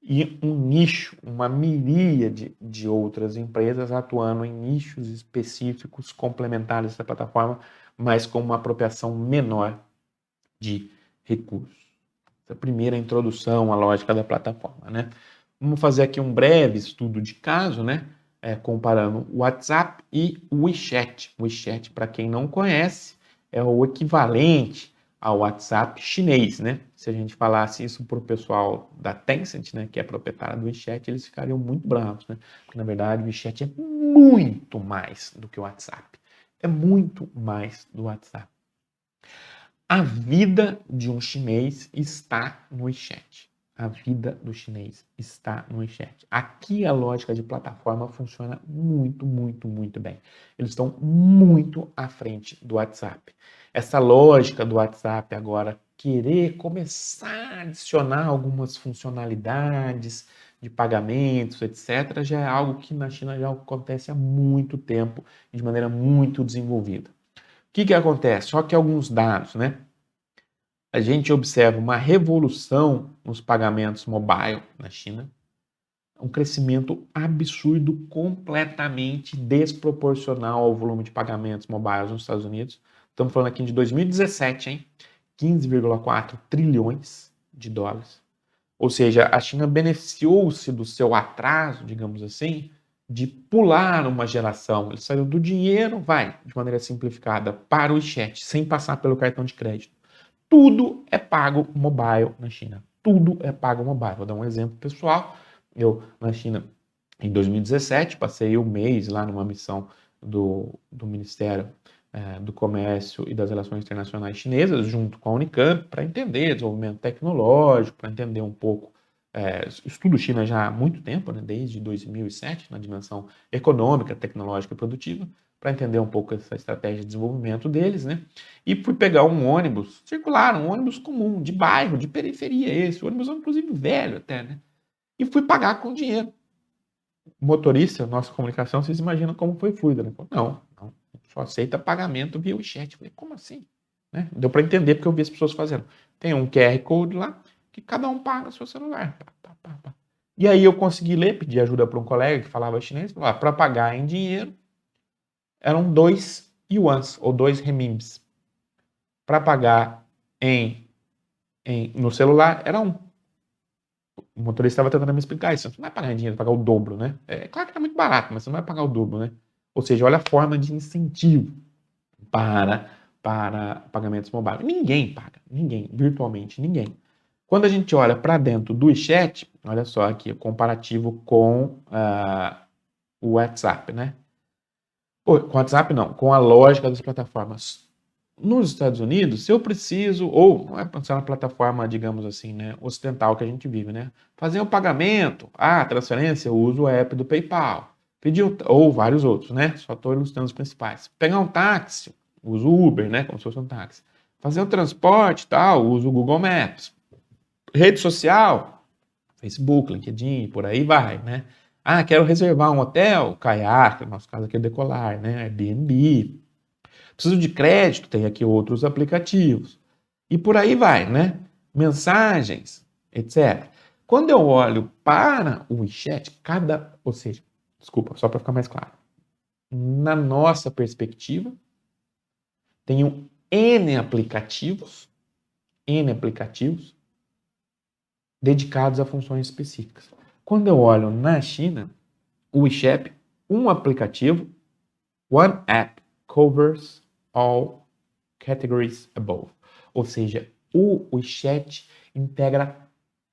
E um nicho, uma miríade de outras empresas atuando em nichos específicos complementares dessa plataforma, mas com uma apropriação menor de recursos. Essa é a primeira introdução à lógica da plataforma, né? Vamos fazer aqui um breve estudo de caso, né? Comparando o WhatsApp e o WeChat. O WeChat, para quem não conhece, é o equivalente ao WhatsApp chinês, né? Se a gente falasse isso para o pessoal da Tencent, né, que é proprietária do WeChat, eles ficariam muito bravos, né? Porque, na verdade, o WeChat é muito mais do que o WhatsApp. É muito mais do WhatsApp. A vida de um chinês está no WeChat. A vida do chinês está no WeChat. Aqui a lógica de plataforma funciona muito, muito, muito bem. Eles estão muito à frente do WhatsApp. Essa lógica do WhatsApp agora querer começar a adicionar algumas funcionalidades de pagamentos, etc., já é algo que na China já acontece há muito tempo, de maneira muito desenvolvida. O que acontece? Só que alguns dados, né? A gente observa uma revolução nos pagamentos mobile na China, um crescimento absurdo, completamente desproporcional ao volume de pagamentos mobiles nos Estados Unidos. Estamos falando aqui de 2017, hein? 15,4 trilhões de dólares. Ou seja, a China beneficiou-se do seu atraso, digamos assim, de pular uma geração. Ele saiu do dinheiro, de maneira simplificada, para o WeChat, sem passar pelo cartão de crédito. Tudo é pago mobile na China. Tudo é pago mobile. Vou dar um exemplo pessoal. Eu, na China, em 2017, passei um mês lá numa missão do Ministério do Comércio e das Relações Internacionais Chinesas, junto com a Unicamp, para entender desenvolvimento tecnológico, para entender um pouco. Estudo China já há muito tempo, né, desde 2007, na dimensão econômica, tecnológica e produtiva, para entender um pouco essa estratégia de desenvolvimento deles, né? E fui pegar um ônibus circular, um ônibus comum, de bairro, de periferia esse, ônibus inclusive velho até, né? E fui pagar com dinheiro. O motorista, nossa comunicação, vocês imaginam como foi fluida, né? Não, só aceita pagamento via WeChat. Falei, como assim? Né? Deu para entender porque eu vi as pessoas fazendo. Tem um QR Code lá que cada um paga no seu celular. E aí eu consegui ler, pedi ajuda para um colega que falava chinês, para pagar em dinheiro, eram 2 yuans, ou 2 renminbis. Para pagar no celular, era 1. O motorista estava tentando me explicar isso. Você não vai pagar em dinheiro, pagar o dobro, né? É claro que é muito barato, mas você não vai pagar o dobro, né? Ou seja, olha a forma de incentivo para pagamentos mobile. Ninguém paga, virtualmente ninguém. Quando a gente olha para dentro do WeChat, olha só aqui, o comparativo com o WhatsApp, né? Com o WhatsApp não, com a lógica das plataformas. nos Estados Unidos, se eu preciso, ou não é pensar na plataforma, digamos assim, né, ocidental que a gente vive, né? Fazer um pagamento, transferência, eu uso o app do PayPal. Ou vários outros, né? Só estou ilustrando os principais. Pegar um táxi, uso o Uber, né? Como se fosse um táxi. Fazer um transporte, tal, uso o Google Maps. Rede social, Facebook, LinkedIn, por aí vai, né? Quero reservar um hotel, Kayak, no nosso caso aqui é Decolar, né? Airbnb. Preciso de crédito, tem aqui outros aplicativos. E por aí vai, né? Mensagens, etc. Quando eu olho para o WeChat, ou seja, desculpa, só para ficar mais claro. Na nossa perspectiva, tenho N aplicativos dedicados a funções específicas. Quando eu olho na China, o WeChat, um aplicativo, one app covers all categories above. Ou seja, o WeChat integra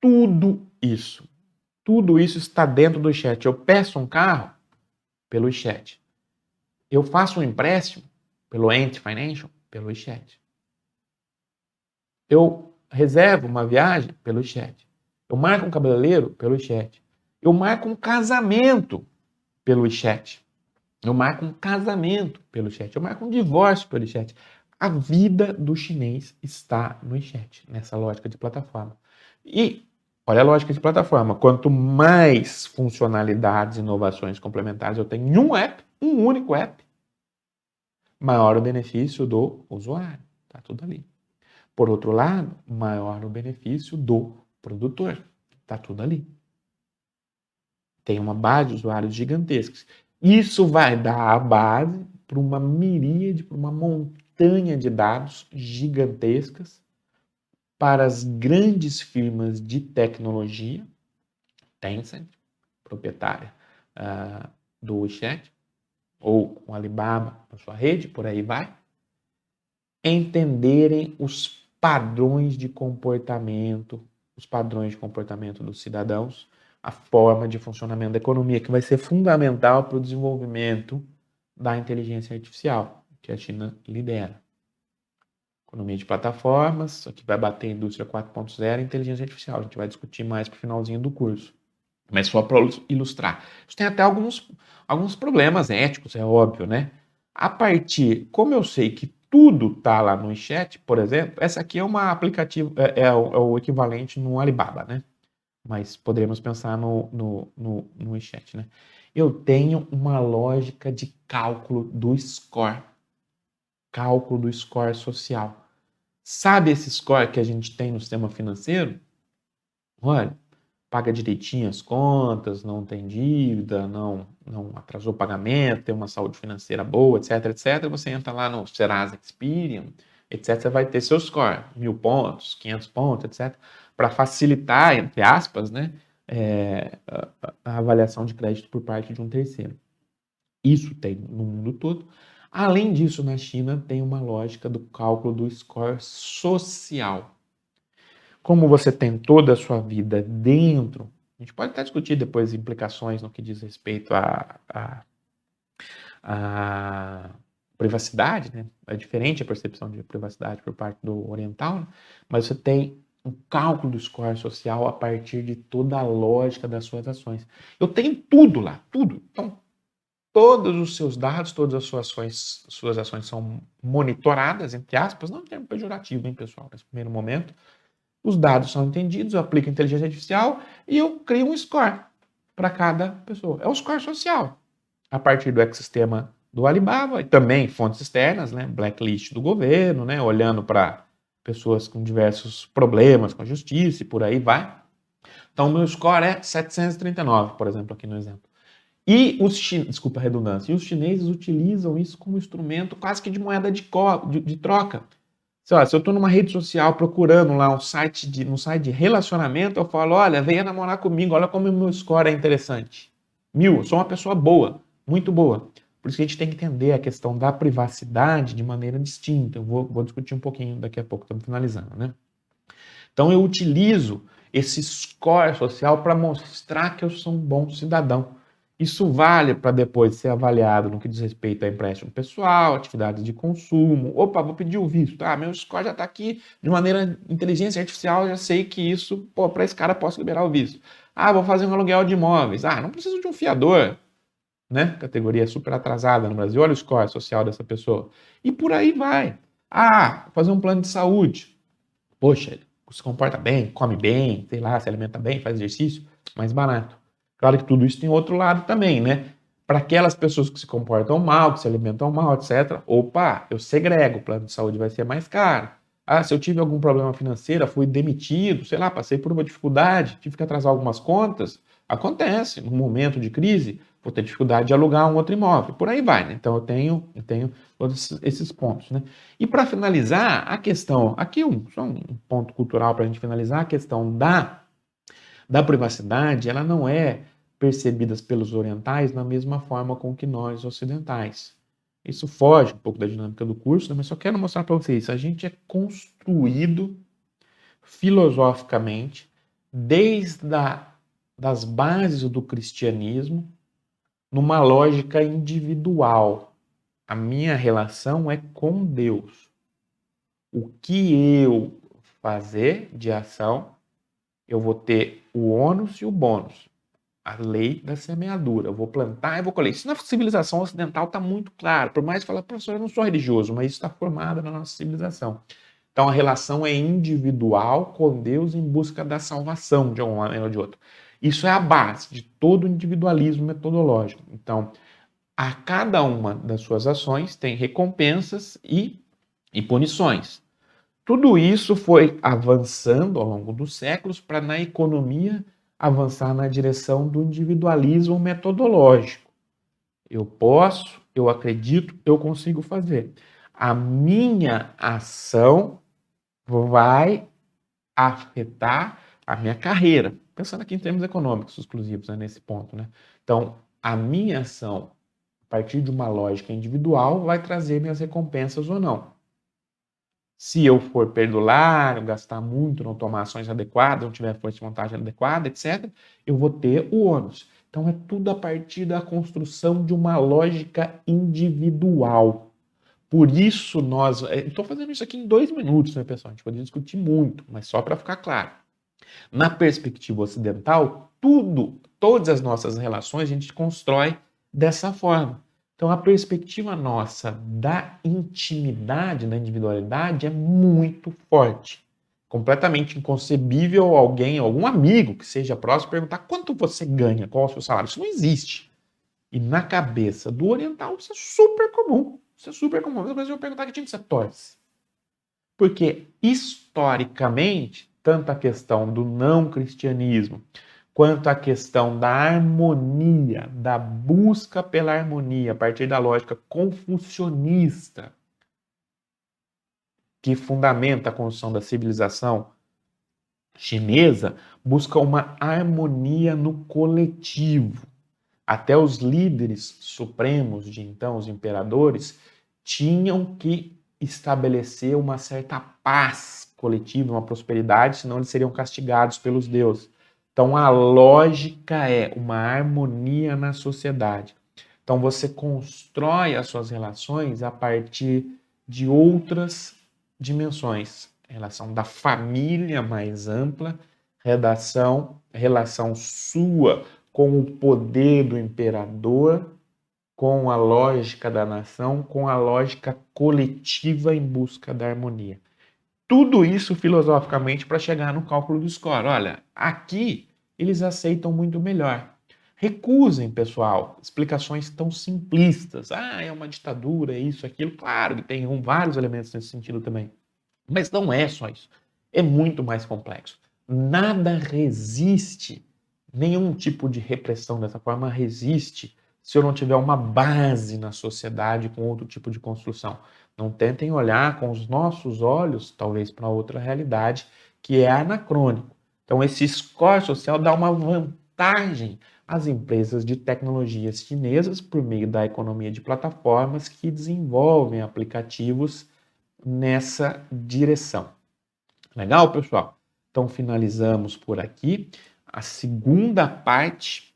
tudo isso. Tudo isso está dentro do WeChat. Eu peço um carro pelo WeChat. Eu faço um empréstimo pelo Ant Financial, pelo WeChat. Eu reservo uma viagem pelo WeChat. Eu marco um cabeleireiro pelo WeChat. Eu marco um casamento pelo WeChat. Eu marco um casamento pelo chat. Eu marco um divórcio pelo chat. A vida do chinês está no chat, nessa lógica de plataforma. E olha a lógica de plataforma. Quanto mais funcionalidades, inovações complementares eu tenho em um app, um único app, maior o benefício do usuário. Está tudo ali. Por outro lado, maior o benefício do produtor. Está tudo ali. Tem uma base de usuários gigantescos. Isso vai dar a base para uma miríade, para uma montanha de dados gigantescas para as grandes firmas de tecnologia, Tencent, proprietária do WeChat, ou com Alibaba na sua rede, por aí vai, entenderem os padrões de comportamento dos cidadãos, a forma de funcionamento da economia, que vai ser fundamental para o desenvolvimento da inteligência artificial, que a China lidera. Economia de plataformas, isso aqui vai bater a indústria 4.0 e inteligência artificial. A gente vai discutir mais para o finalzinho do curso. Mas só para ilustrar. Isso tem até alguns problemas éticos, é óbvio, né? Como eu sei que tudo está lá no WeChat, por exemplo, essa aqui é uma aplicativo, é o equivalente no Alibaba, né? Mas poderíamos pensar no WeChat, né? Eu tenho uma lógica de cálculo do score social. Sabe esse score que a gente tem no sistema financeiro? Olha, paga direitinho as contas, não tem dívida, não atrasou o pagamento, tem uma saúde financeira boa, etc, etc. Você entra lá no Serasa Experian, etc. Você vai ter seu score, 1.000 pontos, 500 pontos, etc. Para facilitar, entre aspas, né, a avaliação de crédito por parte de um terceiro. Isso tem no mundo todo. Além disso, na China tem uma lógica do cálculo do score social. Como você tem toda a sua vida dentro, a gente pode até discutir depois implicações no que diz respeito à privacidade, né? É diferente a percepção de privacidade por parte do oriental, né? Mas você tem um cálculo do score social a partir de toda a lógica das suas ações. Eu tenho tudo lá, tudo. Então, todos os seus dados, todas as suas ações são monitoradas, entre aspas, não em termo pejorativo, hein, pessoal, nesse primeiro momento. Os dados são entendidos, eu aplico inteligência artificial e eu crio um score para cada pessoa. É um score social. A partir do ecossistema do Alibaba e também fontes externas, né, blacklist do governo, né, olhando para pessoas com diversos problemas com a justiça e por aí vai. Então, o meu score é 739, por exemplo, aqui no exemplo. E desculpa a redundância, e os chineses utilizam isso como instrumento quase que de moeda de troca. Se eu estou numa rede social procurando lá um site de relacionamento, eu falo, olha, venha namorar comigo, olha como o meu score é interessante. 1.000, eu sou uma pessoa boa, muito boa. Por isso que a gente tem que entender a questão da privacidade de maneira distinta. Eu vou discutir um pouquinho daqui a pouco, estamos finalizando, né? Então eu utilizo esse score social para mostrar que eu sou um bom cidadão. Isso vale para depois ser avaliado no que diz respeito a empréstimo pessoal, atividades de consumo. Opa, vou pedir o visto. Ah, meu score já está aqui de maneira inteligência artificial, já sei que isso, para esse cara posso liberar o visto. Ah, vou fazer um aluguel de imóveis. Ah, não preciso de um fiador, né? Categoria super atrasada no Brasil. Olha o score social dessa pessoa. E por aí vai. Ah, fazer um plano de saúde. Poxa, ele se comporta bem, come bem, sei lá, se alimenta bem, faz exercício, mais barato. Claro que tudo isso tem outro lado também, né? Para aquelas pessoas que se comportam mal, que se alimentam mal, etc. Opa, eu segrego, o plano de saúde vai ser mais caro. Ah, se eu tive algum problema financeiro, fui demitido, sei lá, passei por uma dificuldade, tive que atrasar algumas contas, acontece, num momento de crise, vou ter dificuldade de alugar um outro imóvel, por aí vai, né? Então eu tenho todos esses pontos, né? E para finalizar, a questão, aqui só um ponto cultural para a gente finalizar, a questão da privacidade, ela não é percebida pelos orientais da mesma forma com que nós ocidentais. Isso foge um pouco da dinâmica do curso, né? Mas só quero mostrar para vocês, a gente é construído filosoficamente desde das bases do cristianismo numa lógica individual. A minha relação é com Deus. O que eu fazer de ação, eu vou ter o ônus e o bônus. A lei da semeadura. Eu vou plantar e vou colher. Isso na civilização ocidental está muito claro. Por mais que fale, professor, eu não sou religioso, mas isso está formado na nossa civilização. Então a relação é individual com Deus em busca da salvação de uma maneira ou de outra. Isso é a base de todo o individualismo metodológico. Então, a cada uma das suas ações tem recompensas e punições. Tudo isso foi avançando ao longo dos séculos para, na economia, avançar na direção do individualismo metodológico. Eu posso, eu acredito, eu consigo fazer. A minha ação vai afetar a minha carreira. Pensando aqui em termos econômicos exclusivos, né, nesse ponto, né? Então, a minha ação, a partir de uma lógica individual, vai trazer minhas recompensas ou não. Se eu for perdulário, gastar muito, não tomar ações adequadas, não tiver força de vontade adequada, etc., eu vou ter o ônus. Então, é tudo a partir da construção de uma lógica individual. Por isso, estou fazendo isso aqui em 2 minutos, né, pessoal? A gente poderia discutir muito, mas só para ficar claro. Na perspectiva ocidental, todas as nossas relações a gente constrói dessa forma. Então, a perspectiva nossa da intimidade, da individualidade é muito forte. Completamente inconcebível alguém, algum amigo que seja próximo, perguntar quanto você ganha, qual é o seu salário. Isso não existe. E na cabeça do oriental, isso é super comum. Isso é super comum. Às vezes eu vou perguntar que time você torce. Porque, historicamente, tanto a questão do não cristianismo, quanto a questão da harmonia, da busca pela harmonia, a partir da lógica confucionista, que fundamenta a construção da civilização chinesa, busca uma harmonia no coletivo. Até os líderes supremos de então, os imperadores, tinham que estabelecer uma certa paz coletiva, uma prosperidade, senão eles seriam castigados pelos deuses. Então a lógica é uma harmonia na sociedade. Então você constrói as suas relações a partir de outras dimensões. A relação da família mais ampla, relação sua com o poder do imperador, com a lógica da nação, com a lógica coletiva em busca da harmonia. Tudo isso filosoficamente para chegar no cálculo do score. Olha, aqui eles aceitam muito melhor. Recusem, pessoal, explicações tão simplistas. Ah, é uma ditadura, é isso, aquilo. Claro que tem vários elementos nesse sentido também. Mas não é só isso. É muito mais complexo. Nada resiste, nenhum tipo de repressão dessa forma resiste se eu não tiver uma base na sociedade com outro tipo de construção. Não tentem olhar com os nossos olhos, talvez, para outra realidade que é anacrônico. Então, esse score social dá uma vantagem às empresas de tecnologias chinesas por meio da economia de plataformas que desenvolvem aplicativos nessa direção. Legal, pessoal? Então, finalizamos por aqui a segunda parte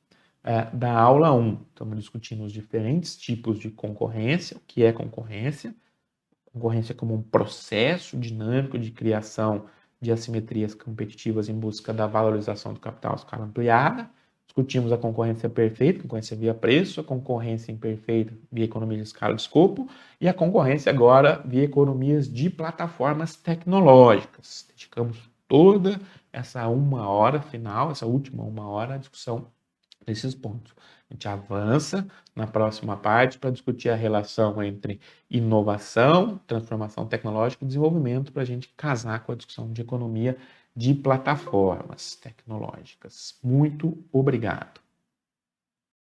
da aula 1. Estamos discutindo os diferentes tipos de concorrência, o que é concorrência. Concorrência como um processo dinâmico de criação de assimetrias competitivas em busca da valorização do capital à escala ampliada. Discutimos a concorrência perfeita, concorrência via preço, a concorrência imperfeita via economia de escala de escopo e a concorrência agora via economias de plataformas tecnológicas. Dedicamos toda essa uma hora final, essa última uma hora, à discussão desses pontos. A gente avança na próxima parte para discutir a relação entre inovação, transformação tecnológica e desenvolvimento, para a gente casar com a discussão de economia de plataformas tecnológicas. Muito obrigado.